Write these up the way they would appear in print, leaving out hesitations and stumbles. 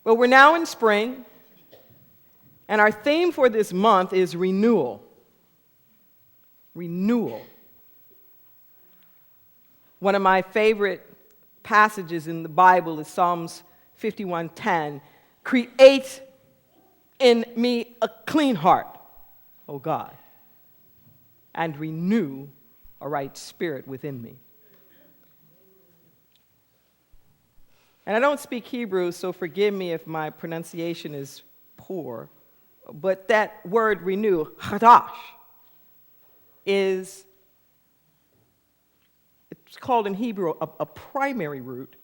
Well, we're now in spring, and our theme for this month is renewal. Renewal. One of my favorite passages in the Bible is Psalms 51:10. Create in me a clean heart, O God, and renew a right spirit within me. And I don't speak Hebrew, so forgive me if my pronunciation is poor, but that word renew, hadash, it's called in Hebrew a primary root.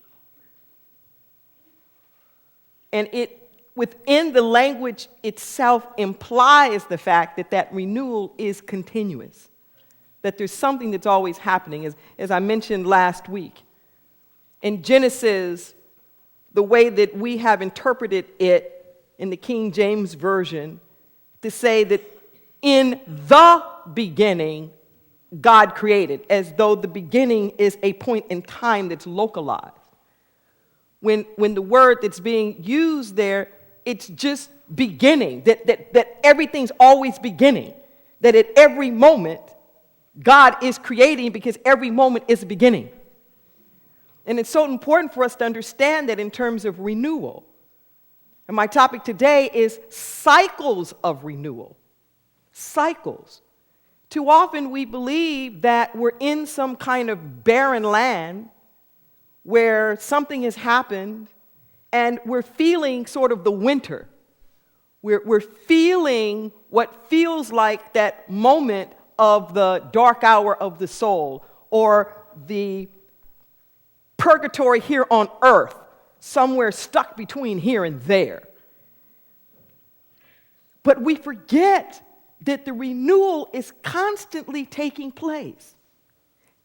And it, within the language itself, implies the fact that that renewal is continuous, that there's something that's always happening. As I mentioned last week, in Genesis, the way that we have interpreted it in the King James Version, to say that in the beginning, God created, as though the beginning is a point in time that's localized. When the word that's being used there, it's just beginning, that everything's always beginning, that at every moment, God is creating because every moment is a beginning. And it's so important for us to understand that in terms of renewal. And my topic today is cycles of renewal. Cycles. Too often we believe that we're in some kind of barren land where something has happened and we're feeling sort of the winter. We're feeling what feels like that moment of the dark hour of the soul, or the purgatory here on earth, somewhere stuck between here and there. But we forget that the renewal is constantly taking place.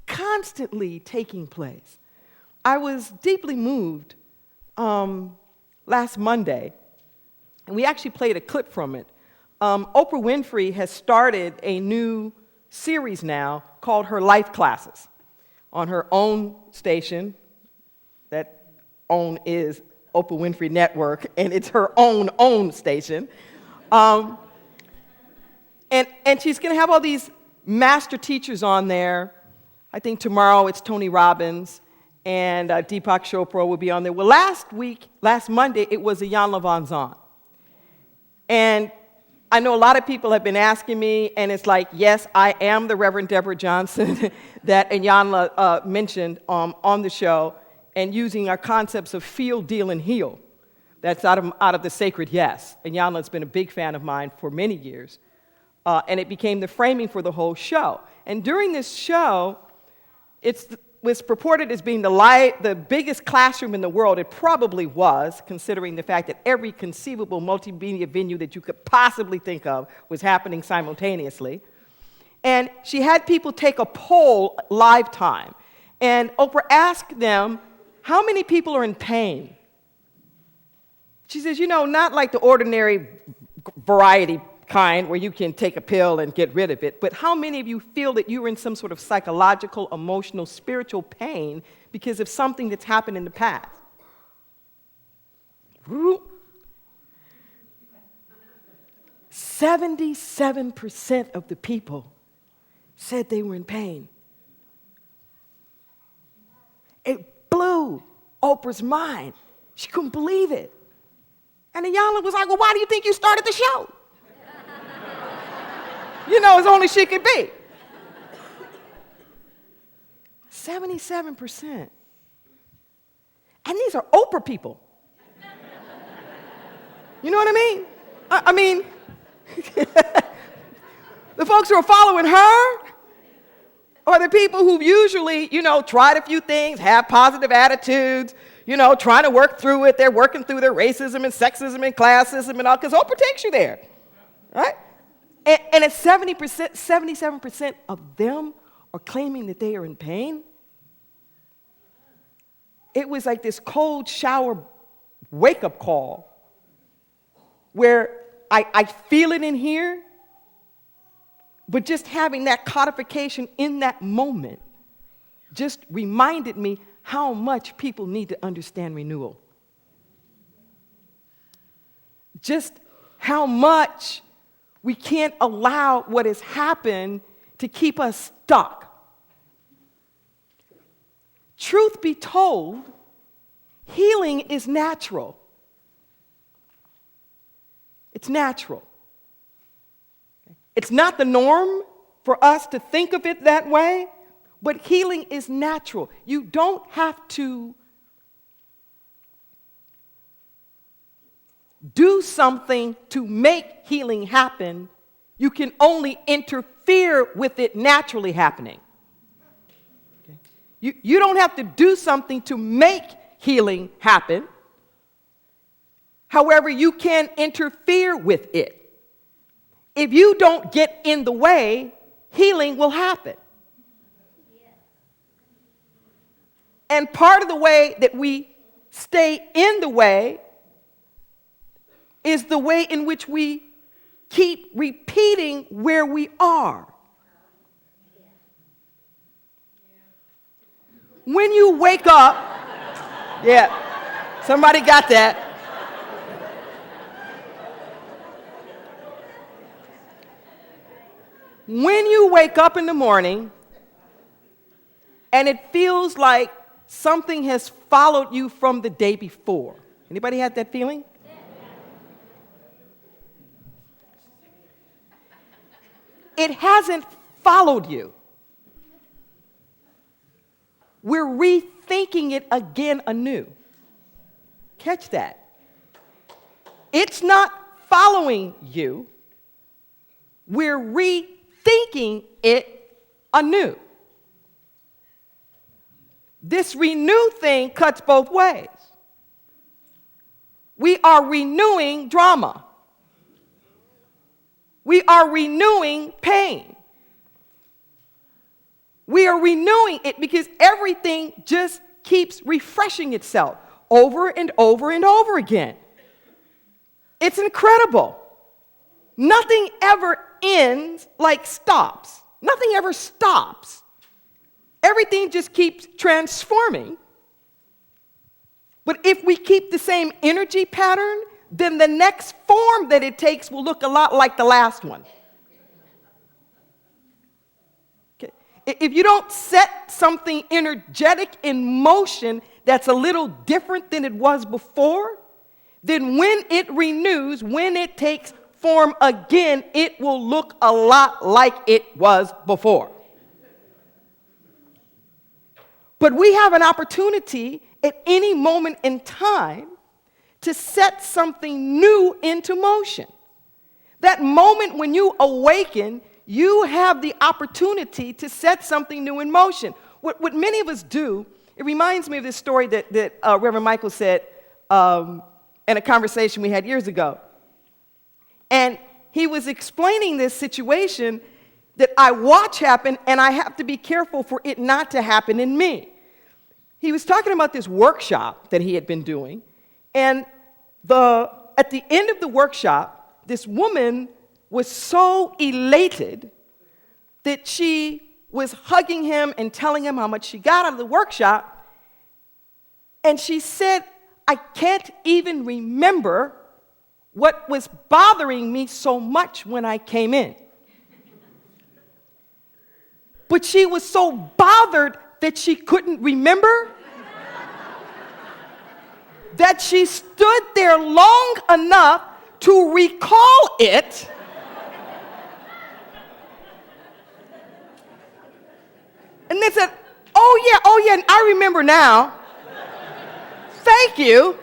Constantly taking place. I was deeply moved last Monday, and we actually played a clip from it. Oprah Winfrey has started a new series now called her Life Classes on her own station. That OWN is Oprah Winfrey Network, and it's her own station. And she's going to have all these master teachers on there. I think tomorrow it's Tony Robbins, and Deepak Chopra will be on there. Well, last Monday, it was Iyanla Vanzant. And I know a lot of people have been asking me, and it's like, yes, I am the Reverend Deborah Johnson that Iyanla mentioned on the show, and using our concepts of feel, deal, and heal. That's out of the sacred yes. And Iyanla's been a big fan of mine for many years. And it became the framing for the whole show. And during this show, it was purported as being the biggest classroom in the world. It probably was, considering the fact that every conceivable multimedia venue that you could possibly think of was happening simultaneously. And she had people take a poll live time. And Oprah asked them, how many people are in pain? She says, not like the ordinary variety kind where you can take a pill and get rid of it, but how many of you feel that you're in some sort of psychological, emotional, spiritual pain because of something that's happened in the past? 77% of the people said they were in pain. It blew Oprah's mind. She couldn't believe it. And Iyanla was like, well, why do you think you started the show? As only she could be. 77%. And these are Oprah people. You know what I mean? I mean, the folks who are following her are the people who usually, tried a few things, have positive attitudes, trying to work through it. They're working through their racism and sexism and classism and all, because Oprah takes you there, right? And at 77% of them are claiming that they are in pain. It was like this cold shower wake-up call where I feel it in here, but just having that codification in that moment just reminded me how much people need to understand renewal. just how much we can't allow what has happened to keep us stuck. Truth be told, healing is natural. It's natural. It's not the norm for us to think of it that way, but healing is natural. You don't have to do something to make healing happen. You can only interfere with it naturally happening. Okay? You don't have to do something to make healing happen. However, you can interfere with it. If you don't get in the way, healing will happen. And part of the way that we stay in the way is the way in which we keep repeating where we are. When you wake up, yeah, somebody got that. When you wake up in the morning and it feels like something has followed you from the day before. Anybody had that feeling? It hasn't followed you. We're rethinking it again anew. Catch that. It's not following you. We're rethinking it anew. This renew thing cuts both ways. We are renewing drama. We are renewing pain. We are renewing it because everything just keeps refreshing itself over and over and over again. It's incredible. Nothing ever ends like stops. Nothing ever stops. Everything just keeps transforming. But if we keep the same energy pattern, then the next form that it takes will look a lot like the last one. Okay. If you don't set something energetic in motion that's a little different than it was before, then when it renews, when it takes form again, it will look a lot like it was before. But we have an opportunity at any moment in time to set something new into motion. That moment when you awaken, you have the opportunity to set something new in motion. What many of us do, it reminds me of this story that Reverend Michael said in a conversation we had years ago. And he was explaining this situation that I watch happen, and I have to be careful for it not to happen in me. He was talking about this workshop that he had been doing, and at the end of the workshop, this woman was so elated that she was hugging him and telling him how much she got out of the workshop, and she said, I can't even remember what was bothering me so much when I came in. But she was so bothered that she couldn't remember that she stood there long enough to recall it and then said, oh yeah, I remember now. Thank you.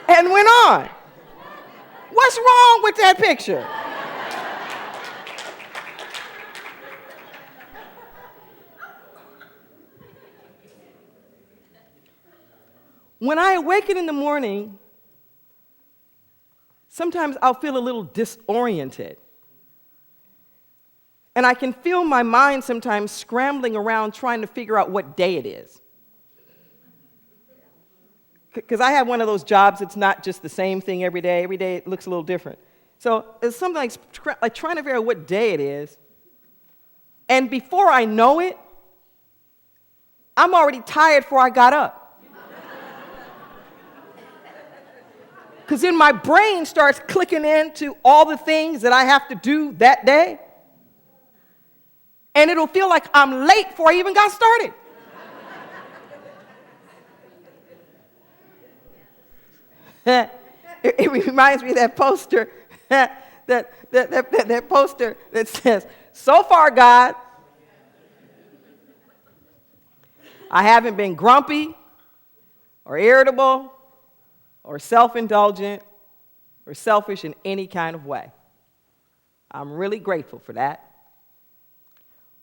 And went on. What's wrong with that picture? When I awaken in the morning, sometimes I'll feel a little disoriented. And I can feel my mind sometimes scrambling around trying to figure out what day it is. Because I have one of those jobs, it's not just the same thing every day. Every day it looks a little different. So it's something like trying to figure out what day it is. And before I know it, I'm already tired before I got up. Because then my brain starts clicking into all the things that I have to do that day. And it'll feel like I'm late before I even got started. It reminds me of that poster, that poster that says, "So far, God, I haven't been grumpy or irritable or self-indulgent or selfish in any kind of way. I'm really grateful for that.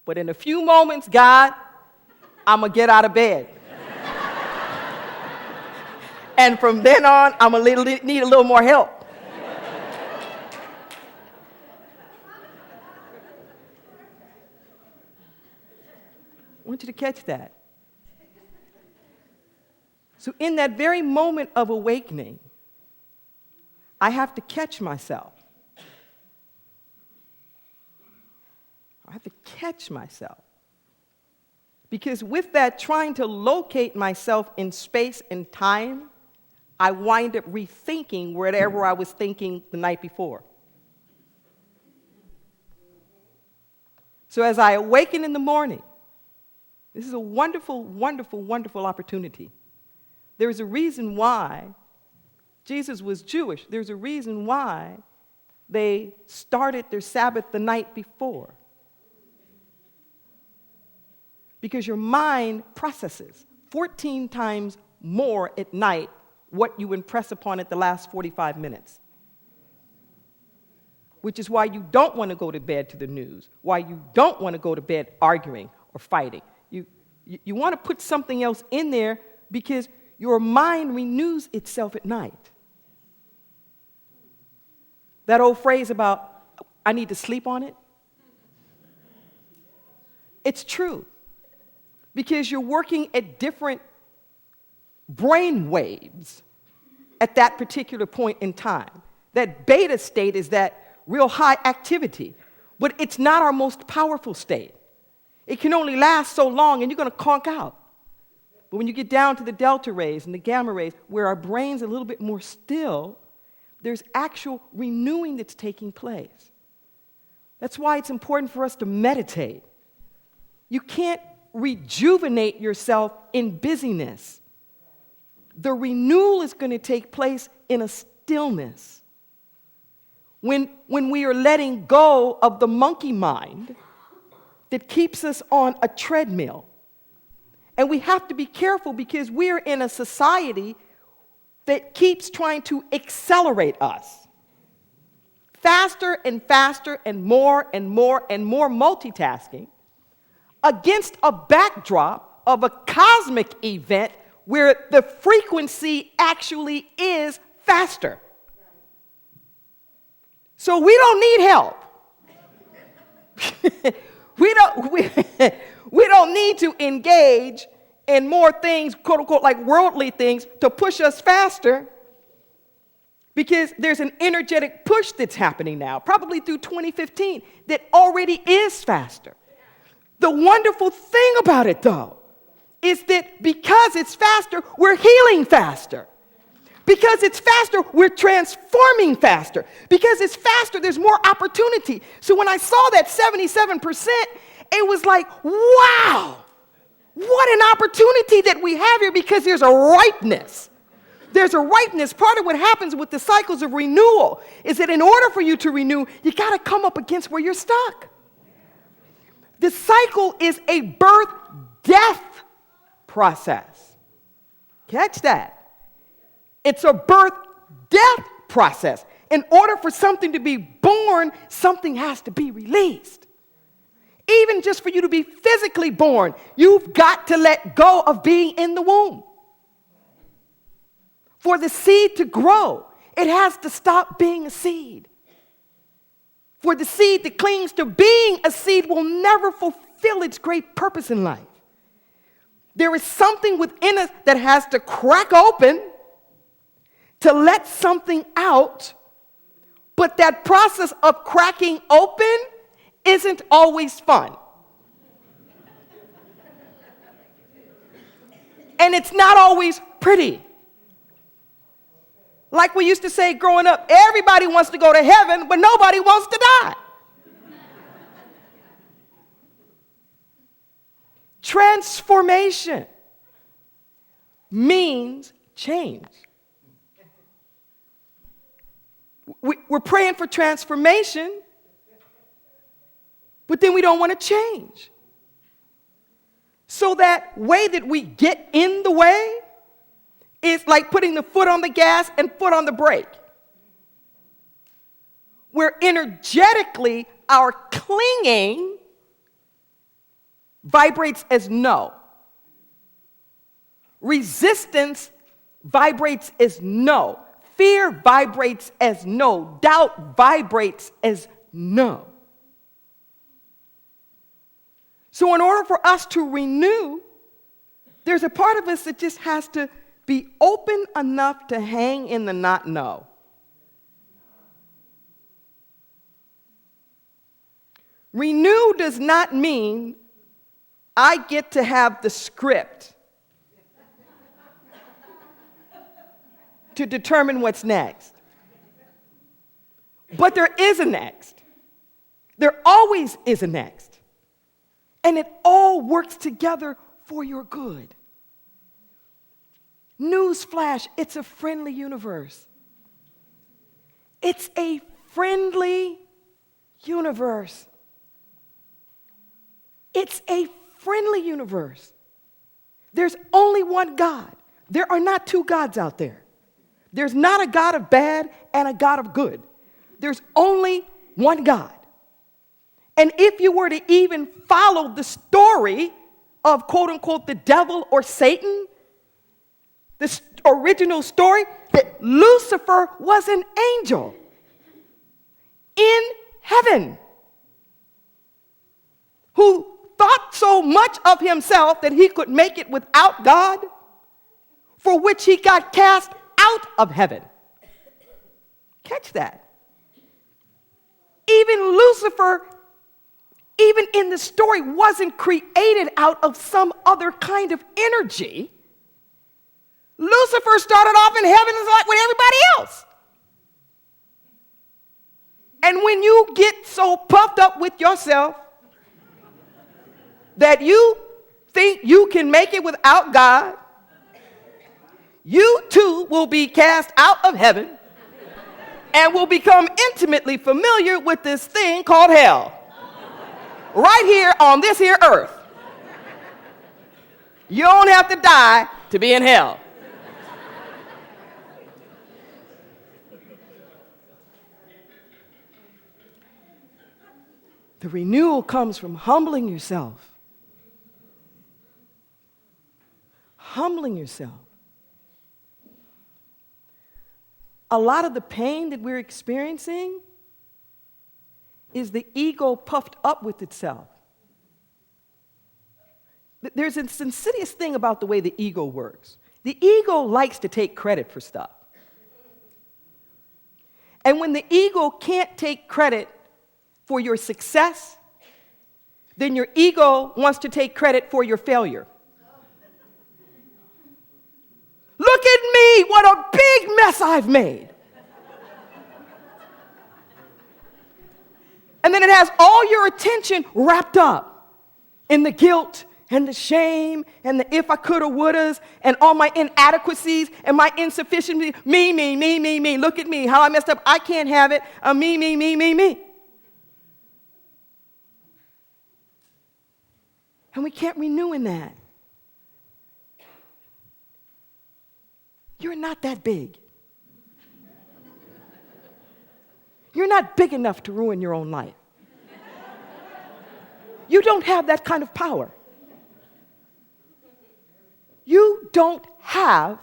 But in a few moments, God, I'm going to get out of bed. And from then on, I'm going to need a little more help." I want you to catch that. So in that very moment of awakening, I have to catch myself. I have to catch myself. Because with that trying to locate myself in space and time, I wind up rethinking whatever I was thinking the night before. So as I awaken in the morning, this is a wonderful, wonderful, wonderful opportunity. There is a reason why Jesus was Jewish. There's a reason why they started their Sabbath the night before. Because your mind processes 14 times more at night what you impress upon it the last 45 minutes. Which is why you don't want to go to bed to the news, why you don't want to go to bed arguing or fighting. You want to put something else in there because your mind renews itself at night. That old phrase about, "I need to sleep on it." It's true. Because you're working at different brain waves at that particular point in time. That beta state is that real high activity, but it's not our most powerful state. It can only last so long, and you're going to conk out. But when you get down to the delta rays and the gamma rays, where our brain's a little bit more still, there's actual renewing that's taking place. That's why it's important for us to meditate. You can't rejuvenate yourself in busyness. The renewal is going to take place in a stillness. When we are letting go of the monkey mind that keeps us on a treadmill. And we have to be careful because we're in a society that keeps trying to accelerate us. Faster and faster and more and more and more multitasking against a backdrop of a cosmic event where the frequency actually is faster. So we don't need help. we don't need to engage in more things, quote unquote, like worldly things to push us faster, because there's an energetic push that's happening now, probably through 2015, that already is faster. The wonderful thing about it, though, is that because it's faster, we're healing faster. Because it's faster, we're transforming faster. Because it's faster, there's more opportunity. So when I saw that 77%, it was like, wow, what an opportunity that we have here, because there's a ripeness. There's a ripeness. Part of what happens with the cycles of renewal is that in order for you to renew, you got to come up against where you're stuck. The cycle is a birth-death process. Catch that. It's a birth-death process. In order for something to be born, something has to be released. Even just for you to be physically born, you've got to let go of being in the womb. For the seed to grow, it has to stop being a seed. For the seed that clings to being a seed will never fulfill its great purpose in life. There is something within us that has to crack open to let something out, but that process of cracking open isn't always fun. And it's not always pretty. Like we used to say growing up, everybody wants to go to heaven, but nobody wants to die. Transformation means change. We're praying for transformation, but then we don't want to change. So that way that we get in the way is like putting the foot on the gas and foot on the brake. Where energetically our clinging vibrates as no. Resistance vibrates as no. Fear vibrates as no. Doubt vibrates as no. So in order for us to renew, there's a part of us that just has to be open enough to hang in the not know. Renew does not mean I get to have the script to determine what's next. But there is a next. There always is a next. And it all works together for your good. Newsflash, it's a friendly universe. It's a friendly universe. It's a friendly universe. There's only one God. There are not two gods out there. There's not a God of bad and a God of good. There's only one God. And if you were to even follow the story of quote unquote the devil or Satan, the original story, that Lucifer was an angel in heaven who thought so much of himself that he could make it without God, for which he got cast out of heaven. Catch that. Even Lucifer, even in the story, wasn't created out of some other kind of energy. Lucifer started off in heaven like with everybody else. And when you get so puffed up with yourself that you think you can make it without God, you too will be cast out of heaven and will become intimately familiar with this thing called hell. Right here on this here earth. You don't have to die to be in hell. The renewal comes from humbling yourself. Humbling yourself. A lot of the pain that we're experiencing is the ego puffed up with itself. There's this insidious thing about the way the ego works. The ego likes to take credit for stuff. And when the ego can't take credit for your success, then your ego wants to take credit for your failure. Look at me, what a big mess I've made. And then it has all your attention wrapped up in the guilt and the shame and the if I coulda, wouldas and all my inadequacies and my insufficiency. Me. Look at me, how I messed up. I can't have it. Me. And we can't renew in that. You're not that big. You're not big enough to ruin your own life. You don't have that kind of power. You don't have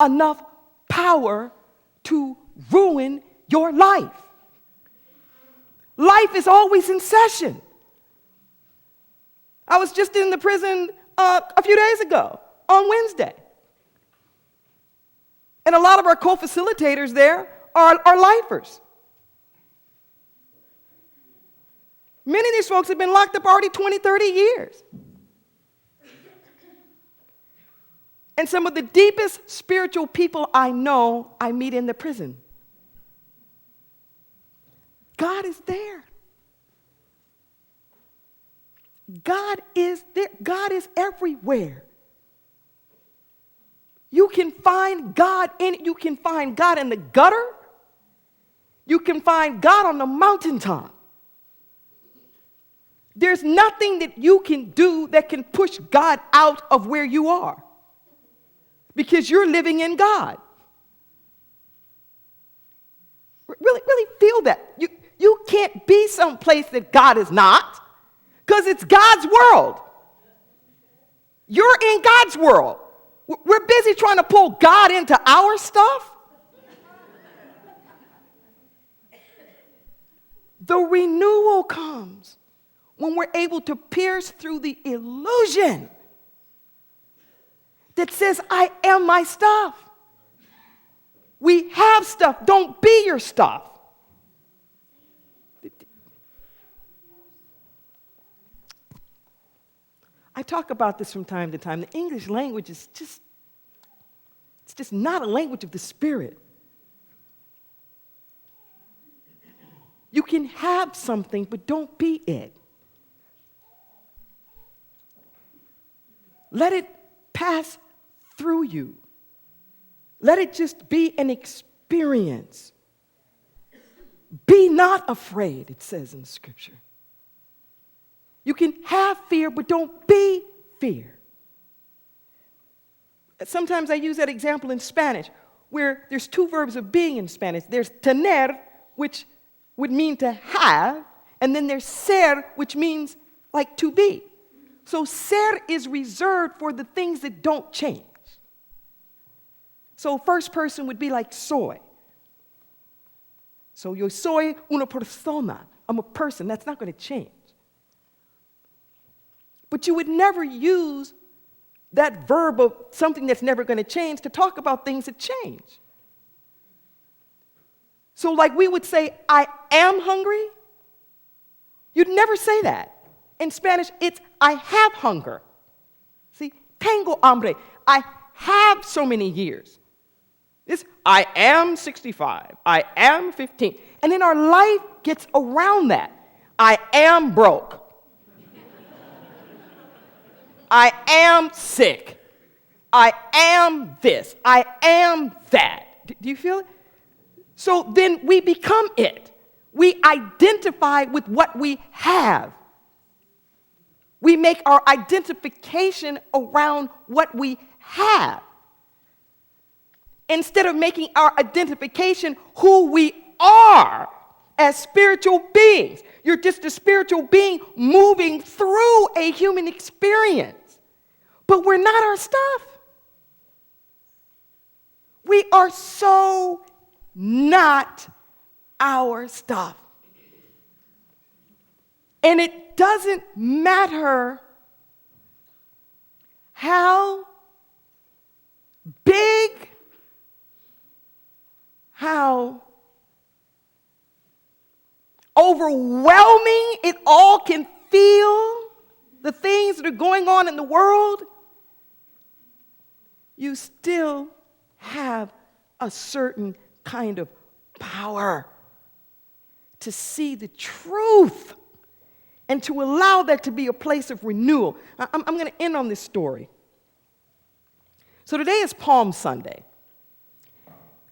enough power to ruin your life. Life is always in session. I was just in the prison a few days ago, on Wednesday. And a lot of our co-facilitators there are lifers. Many of these folks have been locked up already 20, 30 years. And some of the deepest spiritual people I know, I meet in the prison. God is there. God is there. God is everywhere. You can find God you can find God in the gutter. You can find God on the mountaintop. There's nothing that you can do that can push God out of where you are, because you're living in God. Really feel that. You can't be someplace that God is not, because it's God's world. You're in God's world. We're busy trying to pull God into our stuff. The renewal comes when we're able to pierce through the illusion that says, I am my stuff. We have stuff. Don't be your stuff. I talk about this from time to time. The English language is it's just not a language of the Spirit. You can have something, but don't be it. Let it pass through you. Let it just be an experience. Be not afraid, it says in Scripture. You can have fear, but don't be fear. Sometimes I use that example in Spanish, where there's two verbs of being in Spanish. There's tener, which would mean to have, and then there's ser, which means like to be. So ser is reserved for the things that don't change. So first person would be like soy. So yo soy una persona. I'm a person. That's not going to change. But you would never use that verb of something that's never going to change to talk about things that change. So like we would say, I am hungry. You'd never say that. In Spanish, it's I have hunger. See, tengo hambre. I have so many years. It's I am 65. I am 15. And then our life gets around that. I am broke. I am sick. I am this. I am that. Do you feel it? So then we become it. We identify with what we have. We make our identification around what we have, instead of making our identification who we are as spiritual beings. You're just a spiritual being moving through a human experience. But we're not our stuff. We are so not our stuff. And it doesn't matter how big, how overwhelming it all can feel, the things that are going on in the world, you still have a certain kind of power to see the truth and to allow that to be a place of renewal. I'm going to end on this story. So today is Palm Sunday,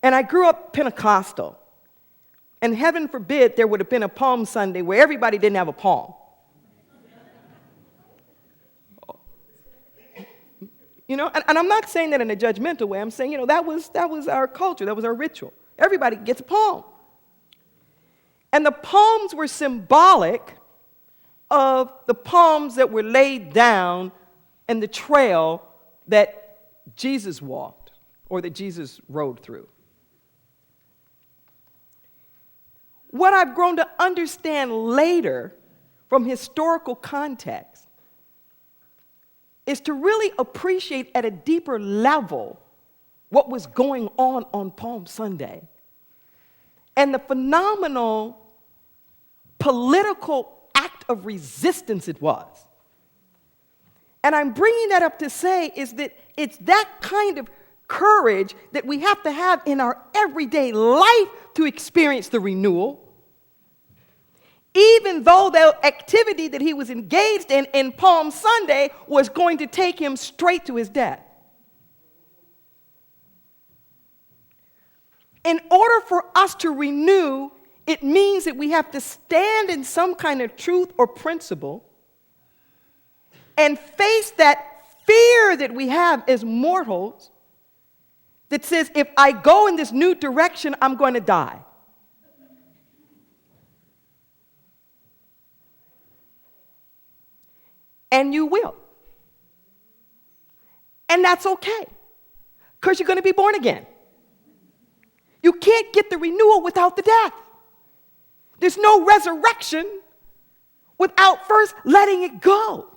and I grew up Pentecostal. And heaven forbid there would have been a Palm Sunday where everybody didn't have a palm. You know, and I'm not saying that in a judgmental way. I'm saying, you know, that was our culture. That was our ritual. Everybody gets a palm. And the palms were symbolic of the palms that were laid down in the trail that Jesus walked or that Jesus rode through. What I've grown to understand later from historical context is to really appreciate at a deeper level what was going on Palm Sunday and the phenomenal political act of resistance it was. And I'm bringing that up to say is that it's that kind of courage that we have to have in our everyday life to experience the renewal. Even though the activity that he was engaged in Palm Sunday was going to take him straight to his death. In order for us to renew, it means that we have to stand in some kind of truth or principle and face that fear that we have as mortals that says, if I go in this new direction, I'm going to die. And you will. And that's okay, because you're going to be born again. You can't get the renewal without the death. There's no resurrection without first letting it go.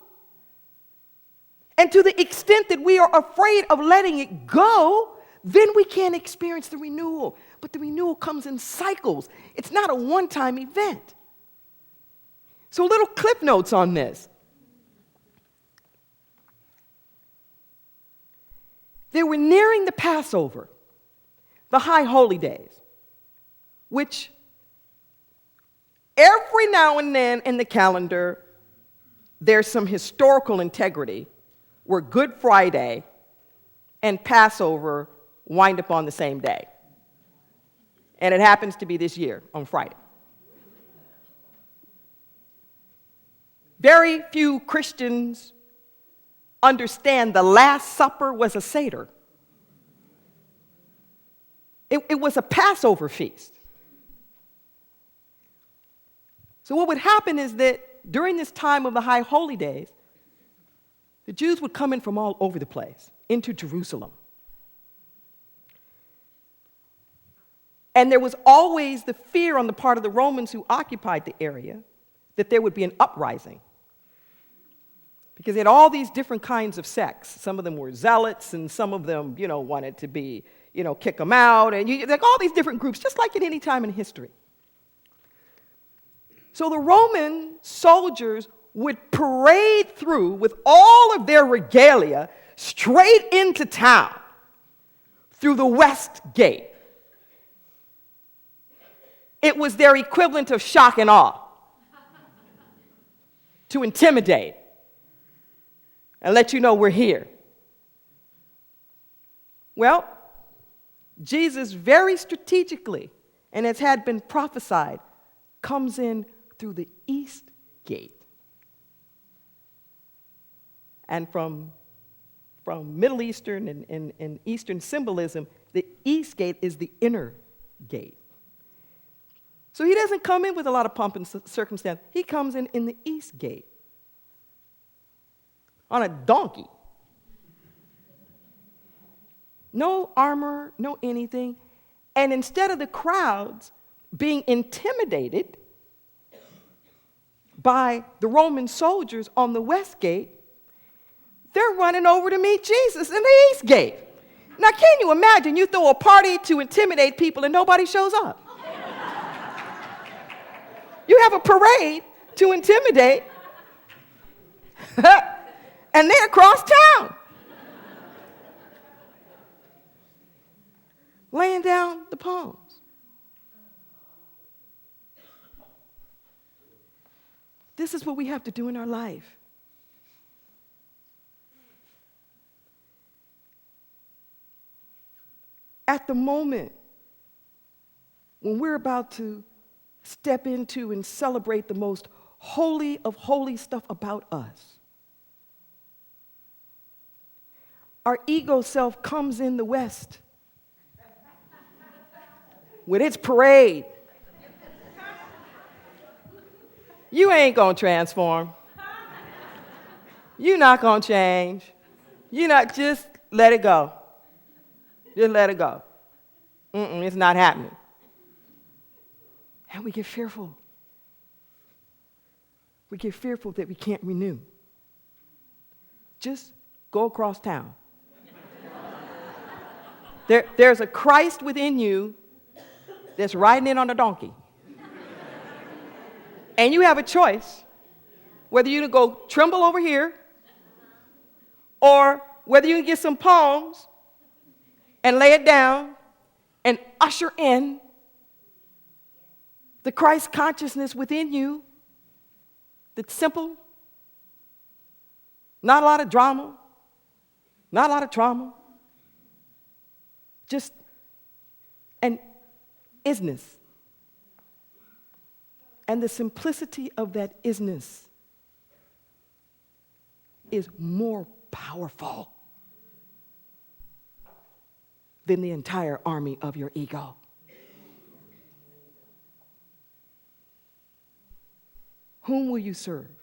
And to the extent that we are afraid of letting it go, then we can't experience the renewal. But the renewal comes in cycles. It's not a one-time event. So little clip notes on this. They were nearing the Passover, the high holy days, which every now and then in the calendar, there's some historical integrity where Good Friday and Passover wind up on the same day. And it happens to be this year on Friday. Very few Christians understand the Last Supper was a Seder. It was a Passover feast. So what would happen is that during this time of the high holy days, the Jews would come in from all over the place into Jerusalem. And there was always the fear on the part of the Romans who occupied the area that there would be an uprising. Because they had all these different kinds of sects. Some of them were zealots, and some of them, wanted to be, kick them out. And like all these different groups, just like at any time in history. So the Roman soldiers would parade through with all of their regalia straight into town through the West Gate. It was their equivalent of shock and awe, to intimidate and let you know we're here. Well, Jesus very strategically, and as had been prophesied, comes in through the East Gate. And from Middle Eastern and Eastern symbolism, the East Gate is the inner gate. So he doesn't come in with a lot of pomp and circumstance. He comes in the East Gate on a donkey. No armor, no anything. And instead of the crowds being intimidated by the Roman soldiers on the West Gate, they're running over to meet Jesus in the East Gate. Now, can you imagine you throw a party to intimidate people and nobody shows up? You have a parade to intimidate, and they're across town, laying down the palms. This is what we have to do in our life. At the moment when we're about to step into and celebrate the most holy of holy stuff about us, our ego self comes in the West with its parade. You ain't gonna transform. You're not gonna change. You're not, just let it go. Just let it go. It's not happening. And we get fearful. We get fearful that we can't renew. Just go across town. There's a Christ within you that's riding in on a donkey. And you have a choice whether you to go tremble over here or whether you can get some palms and lay it down and usher in the Christ consciousness within you that's simple, not a lot of drama, not a lot of trauma, just an isness. And the simplicity of that isness is more powerful than the entire army of your ego. Whom will you serve?